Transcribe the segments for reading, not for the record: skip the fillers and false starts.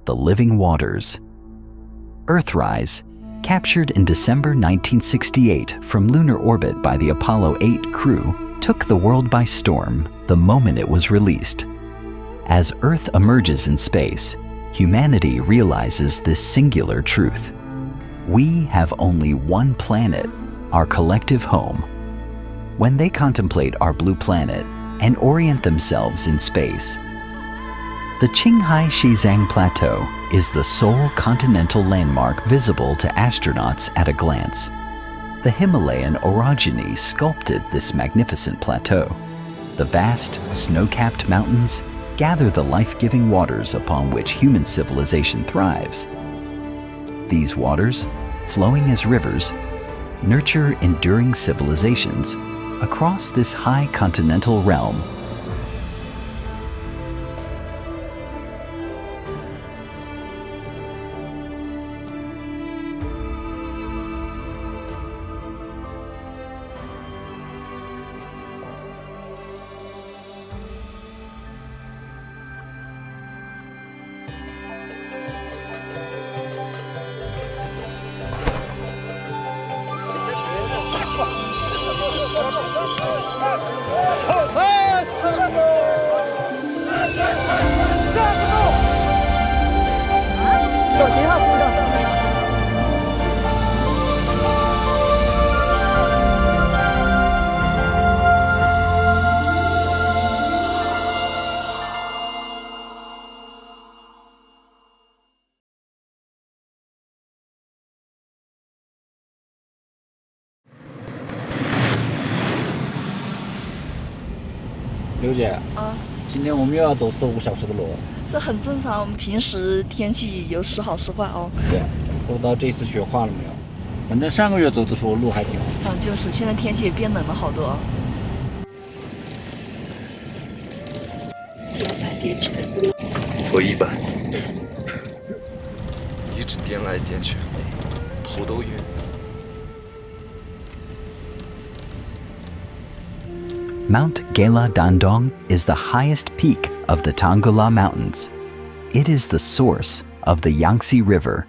the living waters. Earthrise, captured in December 1968 from lunar orbit by the Apollo 8 crew, took the world by storm the moment it was released. As Earth emerges in space, humanity realizes this singular truth. We have only one planet, our collective home. When they contemplate our blue planet and orient themselves in space, the Qinghai Xizang Plateau is the sole continental landmark visible to astronauts at a glance. The Himalayan orogeny sculpted this magnificent plateau. The vast, snow-capped mountains gather the life-giving waters upon which human civilization thrives. These waters, flowing as rivers, nurture enduring civilizations across this high continental realm.刘姐，今天我们又要走4-5小时的路，这很正常。我们平时天气有时好时坏哦。对，不知道这次雪化了没有？反正上个月走的时候路还挺好。就是现在天气也变冷了好多哦。左一半，一直颠来颠去，头都晕。Mount Geladaindong is the highest peak of the Tangula Mountains. It is the source of the Yangtze River.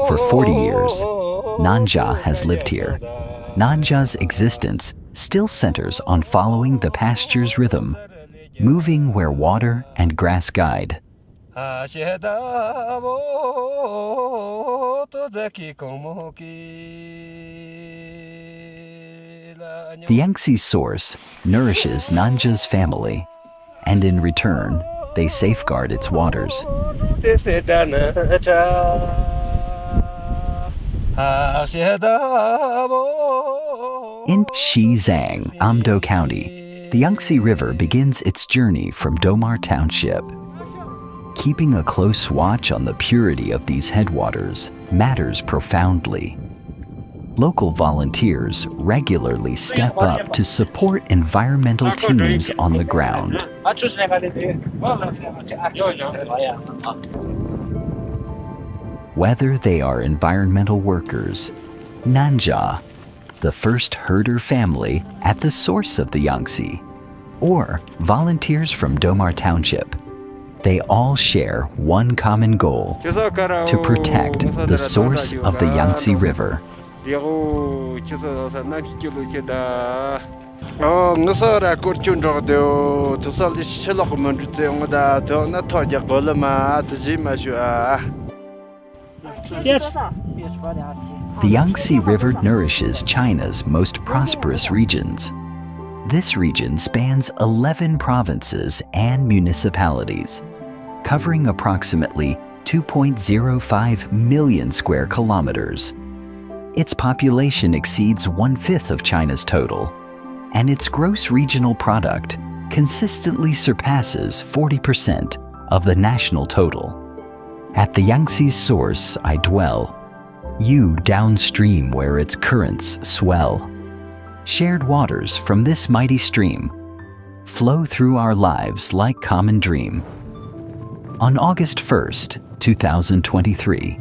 For 40 years, Nanja has lived here. Nanja's existence still centers on following the pasture's rhythm, moving where water and grass guide. The Yangtze source nourishes Nanja's family, and in return, they safeguard its waters. In Xizang, Amdo County, the Yangtze River begins its journey from Domar Township. Keeping a close watch on the purity of these headwaters matters profoundly. Local volunteers regularly step up to support environmental teams on the ground. Whether they are environmental workers, Nanja, the first herder family at the source of the Yangtze, or volunteers from Domar Township, they all share one common goal: to protect the source of the Yangtze River. The Yangtze River nourishes China's most prosperous regions. This region spans 11 provinces and municipalities, covering approximately 2.05 million square kilometers. Its population exceeds 1/5 of China's total, and its gross regional product consistently surpasses 40% of the national total. At the Yangtze's source I dwell, you downstream where its currents swell. Shared waters from this mighty stream flow through our lives like common dream. On August 1st, 2023,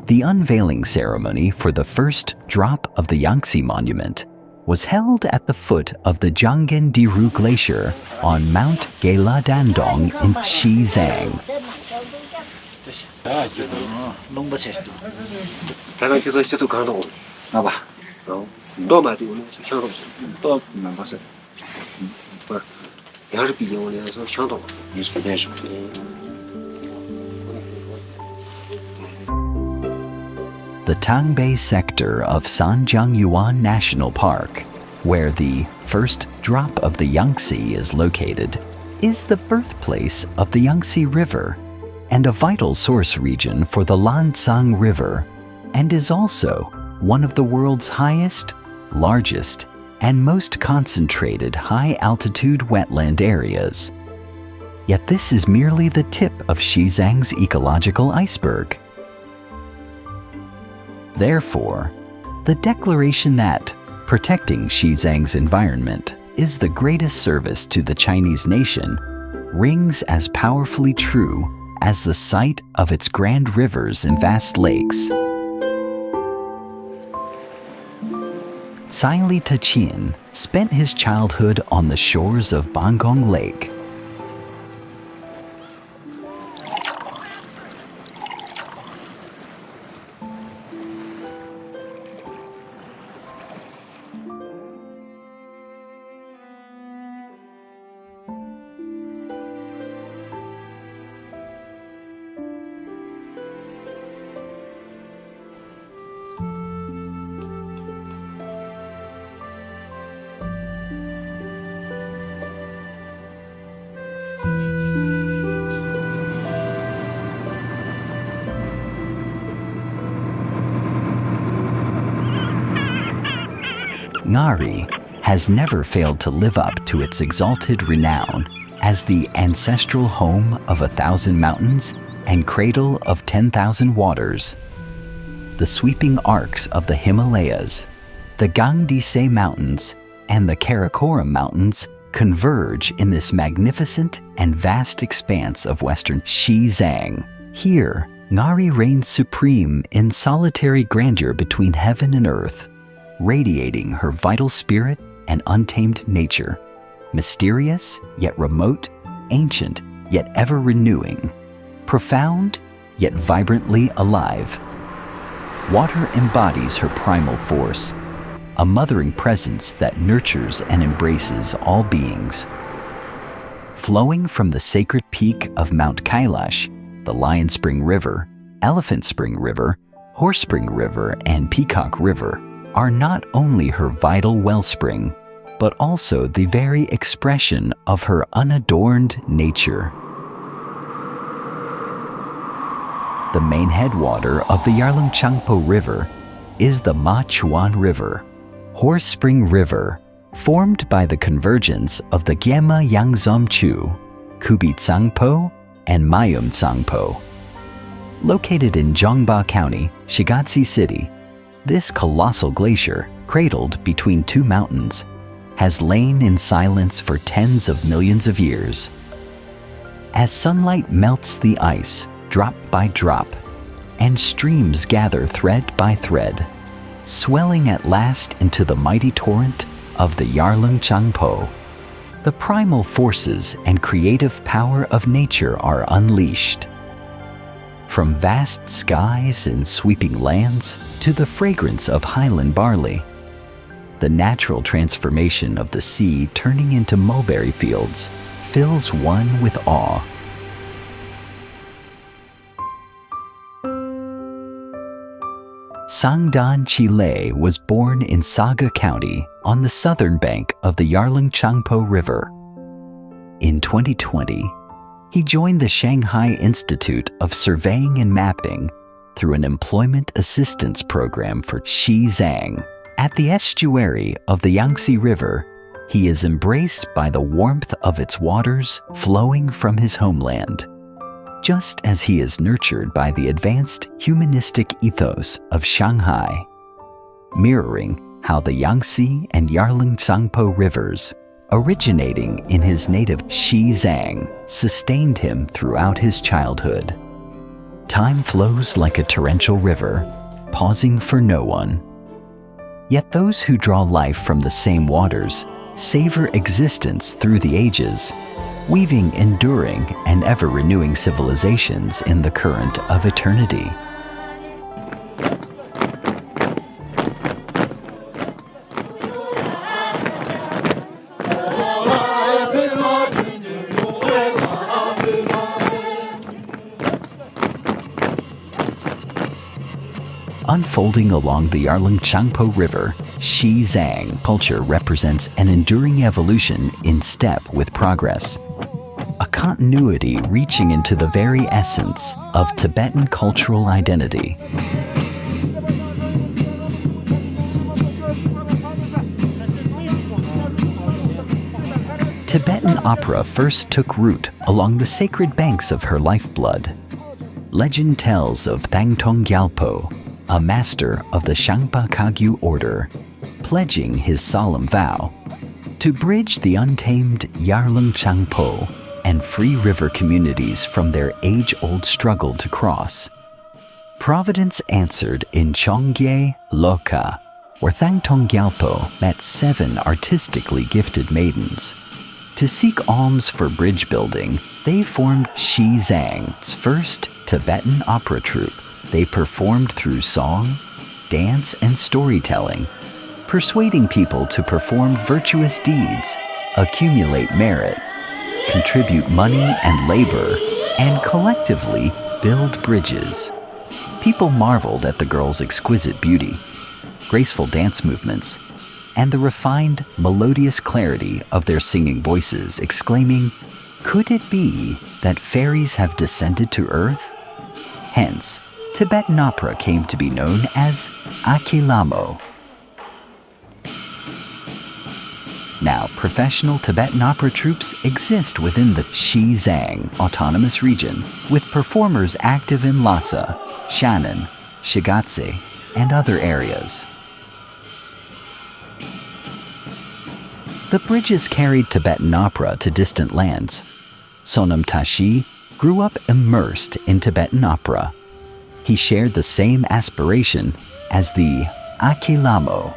the unveiling ceremony for the first drop of the Yangtze Monument was held at the foot of the Zhanggen-Diru Glacier on Mount Geladaindong in Xizang. 弄不起来。刚刚就是这刚到，好吧，多嘛这个想到，多蛮不是。不是，你还是比我那时候想到，你随便说。The Tangbei sector of Sanjiangyuan National Park, where the first drop of the Yangtze is located, is the birthplace of the Yangtze River and a vital source region for the Lancang River, and is also one of the world's highest, largest, and most concentrated high-altitude wetland areas. Yet this is merely the tip of Xizang's ecological iceberg. Therefore, the declaration that protecting Xizang's environment is the greatest service to the Chinese nation rings as powerfully true as the sight of its grand rivers and vast lakes. Tsai Li Tachin spent his childhood on the shores of Bangong Lake. Ngari has never failed to live up to its exalted renown as the ancestral home of 1,000 mountains and cradle of 10,000 waters. The sweeping arcs of the Himalayas, the Gangdise Mountains, and the Karakoram Mountains converge in this magnificent and vast expanse of western Xizang. Here, Ngari reigns supreme in solitary grandeur between heaven and earth, radiating her vital spirit and untamed nature, mysterious yet remote, ancient yet ever renewing, profound yet vibrantly alive. Water embodies her primal force, a mothering presence that nurtures and embraces all beings. Flowing from the sacred peak of Mount Kailash, the Lion Spring River, Elephant Spring River, Horse Spring River, and Peacock River are not only her vital wellspring, but also the very expression of her unadorned nature. The main headwater of the Yarlung Zangbo River is the Ma Chuan River, Horse Spring River, formed by the convergence of the Gyema Yangzomchu, Kubi Tsangpo, and Mayum Tsangpo. Located in Zhongba County, Shigatse City, this colossal glacier, cradled between two mountains, has lain in silence for tens of millions of years. As sunlight melts the ice, drop by drop, and streams gather thread by thread, swelling at last into the mighty torrent of the Yarlung Zangbo, the primal forces and creative power of nature are unleashed. From vast skies and sweeping lands to the fragrance of highland barley, the natural transformation of the sea turning into mulberry fields fills one with awe. Sangdan Chile was born in Saga County on the southern bank of the Yarlung Zangbo River. In 2020, he joined the Shanghai Institute of Surveying and Mapping through an employment assistance program for Xizang. At the estuary of the Yangtze River, he is embraced by the warmth of its waters flowing from his homeland, just as he is nurtured by the advanced humanistic ethos of Shanghai, mirroring how the Yangtze and Yarlung Zangbo rivers, originating in his native Xizang, sustained him throughout his childhood. Time flows like a torrential river, pausing for no one. Yet those who draw life from the same waters savor existence through the ages, weaving enduring and ever-renewing civilizations in the current of eternity. Unfolding along the Yarlung Zangbo River, Xizang culture represents an enduring evolution in step with progress. A continuity reaching into the very essence of Tibetan cultural identity. Tibetan opera first took root along the sacred banks of her lifeblood. Legend tells of Thangtong Gyalpo, a master of the Shangpa Kagyu order, pledging his solemn vow to bridge the untamed Yarlung Zangbo and free river communities from their age-old struggle to cross. Providence answered in Chongye Loka, where Thangtong Gyalpo met 7 artistically gifted maidens. To seek alms for bridge building, they formed Xizang's first Tibetan opera troupe. They performed through song, dance, and storytelling, persuading people to perform virtuous deeds, accumulate merit, contribute money and labor, and collectively build bridges. People marveled at the girls' exquisite beauty, graceful dance movements, and the refined, melodious clarity of their singing voices, exclaiming, "Could it be that fairies have descended to earth?" Hence, Tibetan opera came to be known as Lhamo. Now, professional Tibetan opera troupes exist within the Xizang Autonomous Region, with performers active in Lhasa, Shannon, Shigatse, and other areas. The bridges carried Tibetan opera to distant lands. Sonam Tashi grew up immersed in Tibetan opera. He shared the same aspiration as the Lhamo.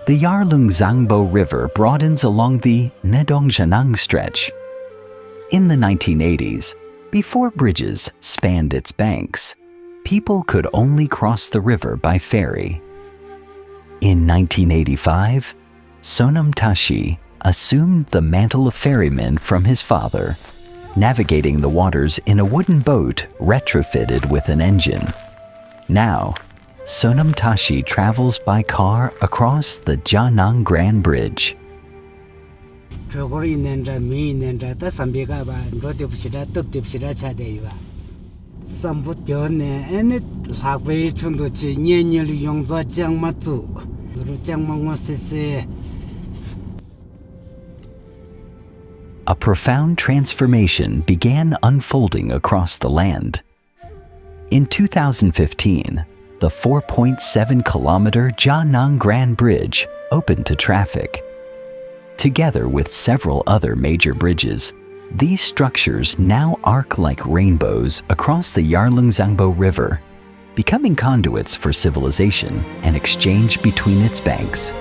The Yarlung Zangbo River broadens along the Nedongjanang stretch. In the 1980s, before bridges spanned its banks, people could only cross the river by ferry. In 1985, Sonam Tashi assumed the mantle of ferryman from his father, navigating the waters in a wooden boat retrofitted with an engine. Now, Sonam Tashi travels by car across the Janang Grand Bridge. A profound transformation began unfolding across the land. In 2015, the 4.7-kilometer Janang Grand Bridge opened to traffic. Together with several other major bridges, these structures now arc like rainbows across the Yarlung Zangbo River, becoming conduits for civilization and exchange between its banks.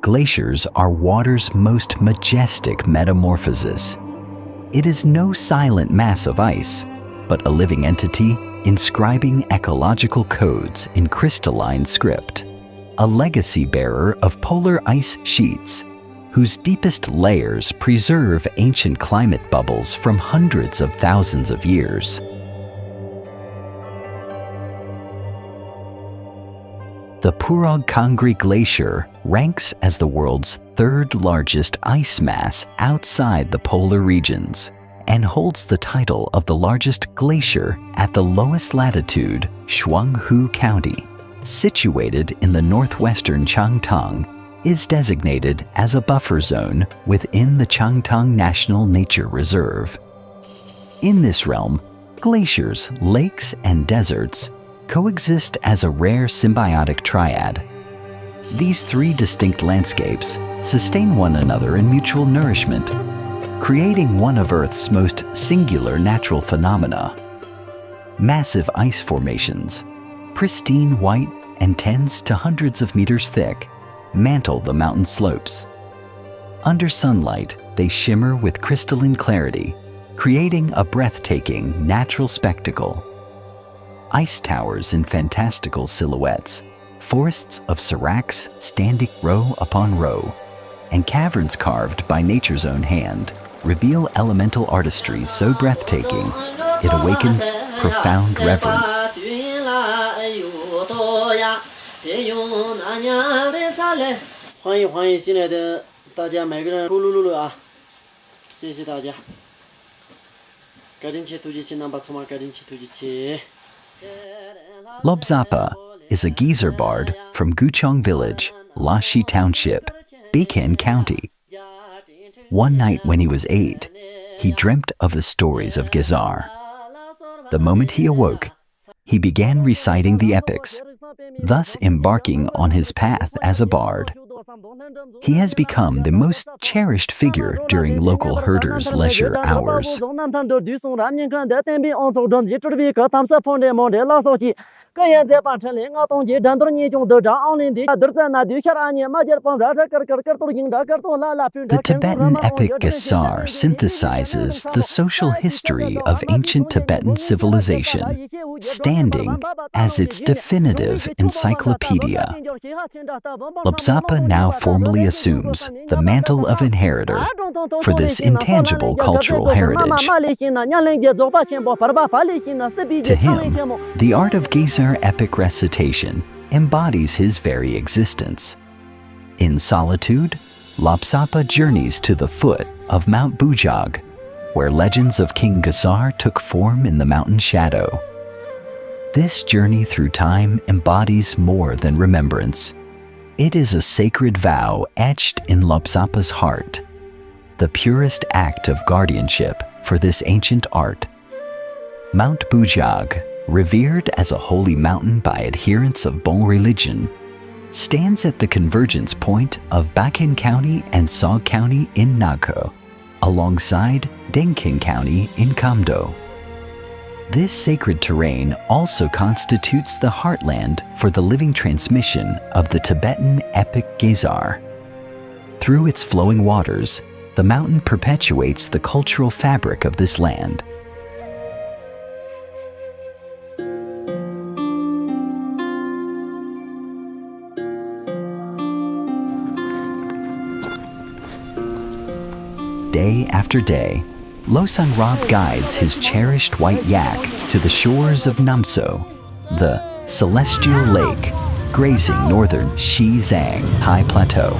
Glaciers are water's most majestic metamorphosis. It is no silent mass of ice, but a living entity inscribing ecological codes in crystalline script, a legacy bearer of polar ice sheets, whose deepest layers preserve ancient climate bubbles from hundreds of thousands of years. The Purog Kangri Glacier ranks as the world's third largest ice mass outside the polar regions and holds the title of the largest glacier at the lowest latitude, Shuanghu County, situated in the northwestern Changtang, is designated as a buffer zone within the Changtang National Nature Reserve. In this realm, glaciers, lakes, and deserts coexist as a rare symbiotic triad. These three distinct landscapes sustain one another in mutual nourishment, creating one of Earth's most singular natural phenomena. Massive ice formations, pristine white and tens to hundreds of meters thick, mantle the mountain slopes. Under sunlight, they shimmer with crystalline clarity, creating a breathtaking natural spectacle. Ice towers in fantastical silhouettes, forests of seracs standing row upon row, and caverns carved by nature's own hand reveal elemental artistry so breathtaking, it awakens profound reverence. 欢迎欢迎新来的大家，每个人咕噜噜噜啊！谢谢大家。赶紧去突击去，能把筹码赶紧去突击去。 Lobzapa is a geezer bard from Guchong Village, Lashi Township, Bikan County. One night when he was 8, he dreamt of the stories of Gizar. The moment he awoke, he began reciting the epics, thus embarking on his path as a bard. He has become the most cherished figure during local herders' leisure hours. The Tibetan epic Gizar synthesizes the social history of ancient Tibetan civilization, standing as its definitive encyclopedia. Lobzapa now formally assumes the mantle of inheritor for this intangible cultural heritage. To him, the art of Gizar epic recitation embodies his very existence. In solitude, Lobzapa journeys to the foot of Mount Bujag, where legends of King Gizar took form in the mountain shadow. This journey through time embodies more than remembrance. It is a sacred vow etched in Lobzapa's heart, the purest act of guardianship for this ancient art. Mount Bujag, revered as a holy mountain by adherents of Bon religion, stands at the convergence point of Bakin County and Sog County in Nagko, alongside Denkin County in Kamdo. This sacred terrain also constitutes the heartland for the living transmission of the Tibetan epic Gizar. Through its flowing waters, the mountain perpetuates the cultural fabric of this land. Day after day, Losang Rob guides his cherished white yak to the shores of Namtso, the celestial lake, grazing northern Xizang high plateau.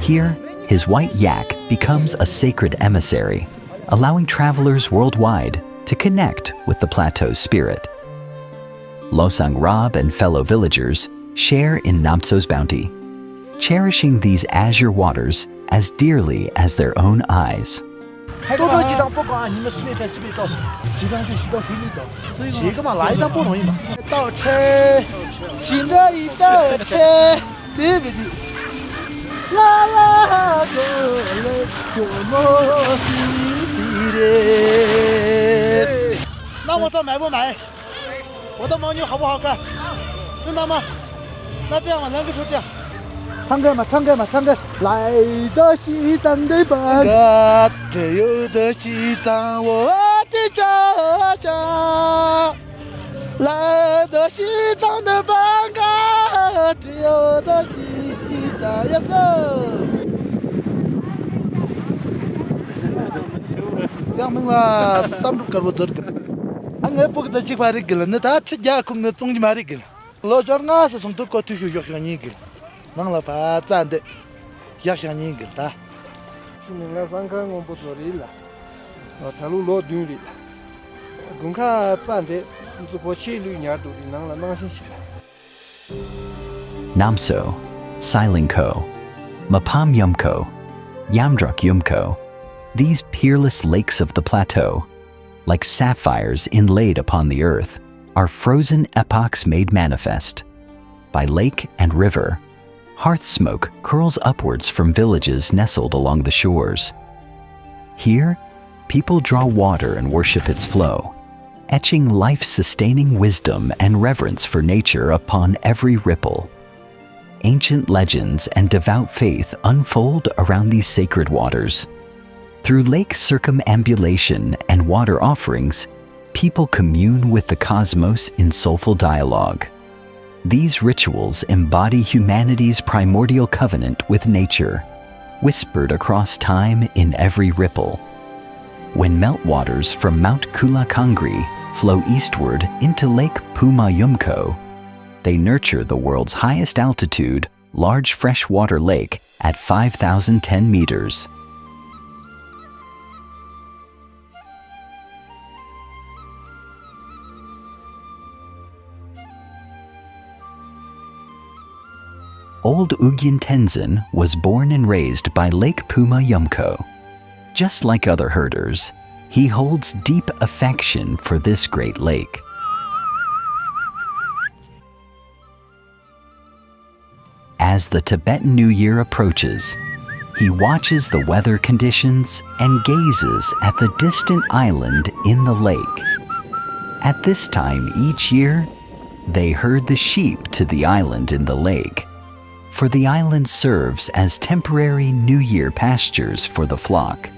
Here, his white yak becomes a sacred emissary, allowing travelers worldwide to connect with the plateau's spirit. Losang Rob and fellow villagers share in Namtso's bounty, cherishing these azure waters as dearly as their own eyes. 在路老短的，公看办的，只不过前6年都的能行起来。Namtso, Silingko, Puma Yumco, Yumco, these peerless lakes of the plateau, like sapphires inlaid upon the earth, are frozen epochs made manifest. By lake and river, hearth smoke curls upwards from villages nestled along the shores. Here, people draw water and worship its flow, etching life-sustaining wisdom and reverence for nature upon every ripple. Ancient legends and devout faith unfold around these sacred waters. Through lake circumambulation and water offerings, people commune with the cosmos in soulful dialogue. These rituals embody humanity's primordial covenant with nature, whispered across time in every ripple. When meltwaters from Mount Geladaindong flow eastward into Lake Puma Yumco, they nurture the world's highest altitude, large freshwater lake at 5,010 meters. Old Ugyen Tenzin was born and raised by Lake Puma Yumco. Just like other herders, he holds deep affection for this great lake. As the Tibetan New Year approaches, he watches the weather conditions and gazes at the distant island in the lake. At this time each year, they herd the sheep to the island in the lake, for the island serves as temporary New Year pastures for the flock.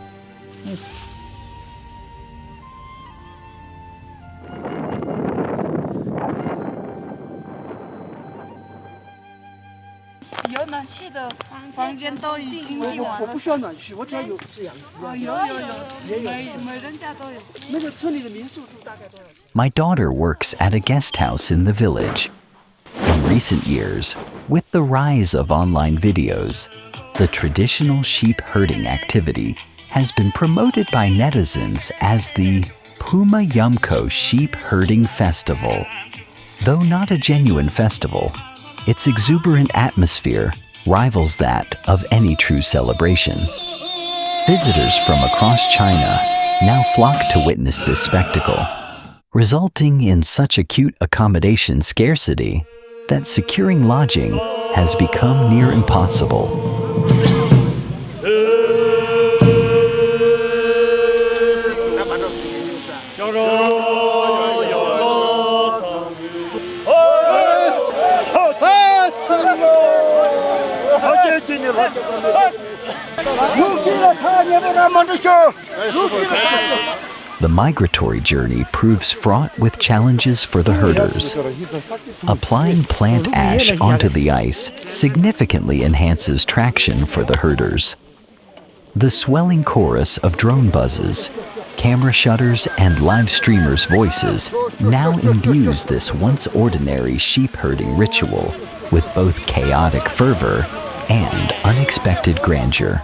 My daughter works at a guest house in the village. In recent years, with the rise of online videos, the traditional sheep herding activity has been promoted by netizens as the Puma Yumco Sheep Herding Festival. Though not a genuine festival, its exuberant atmosphere rivals that of any true celebration. Visitors from across China now flock to witness this spectacle, resulting in such acute accommodation scarcity that securing lodging has become near impossible. The migratory journey proves fraught with challenges for the herders. Applying plant ash onto the ice significantly enhances traction for the herders. The swelling chorus of drone buzzes, camera shutters, and live streamers' voices now imbues this once ordinary sheep herding ritual with both chaotic fervor and unexpected grandeur.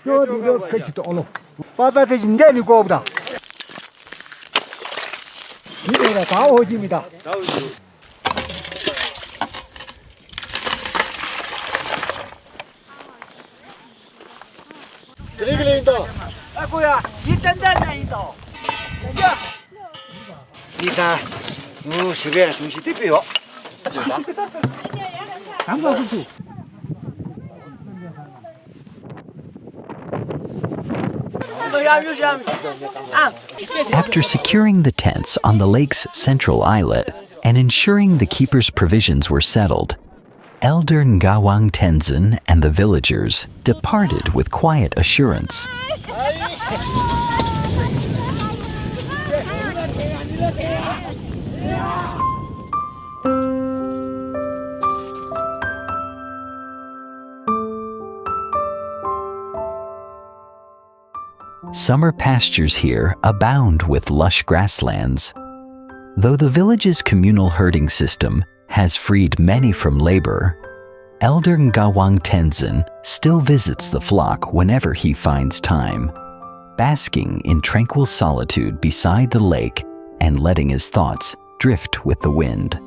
저 이거 그치 또 오늘 바다에 인대미 고보다 이거가 다 오집니다. 그래 또 아고야 이딴다 이또 야 이다 집에 중시 대표요 한번 후수 After securing the tents on the lake's central islet and ensuring the keepers' provisions were settled, Elder Ngawang Tenzin and the villagers departed with quiet assurance. Summer pastures here abound with lush grasslands. Though the village's communal herding system has freed many from labor, Elder Ngawang Tenzin still visits the flock whenever he finds time, basking in tranquil solitude beside the lake and letting his thoughts drift with the wind.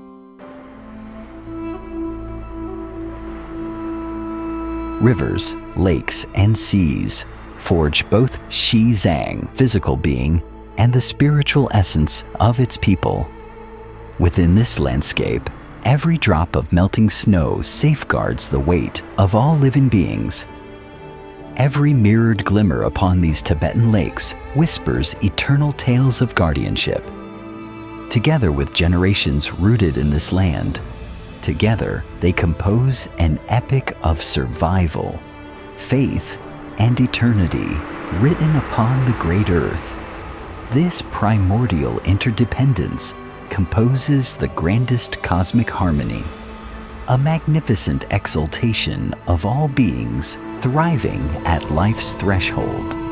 Rivers, lakes, and seas forge both Xizang, physical being, and the spiritual essence of its people. Within this landscape, every drop of melting snow safeguards the weight of all living beings. Every mirrored glimmer upon these Tibetan lakes whispers eternal tales of guardianship. Together with generations rooted in this land, together they compose an epic of survival, faith, and eternity written upon the great earth. This primordial interdependence composes the grandest cosmic harmony, a magnificent exaltation of all beings thriving at life's threshold.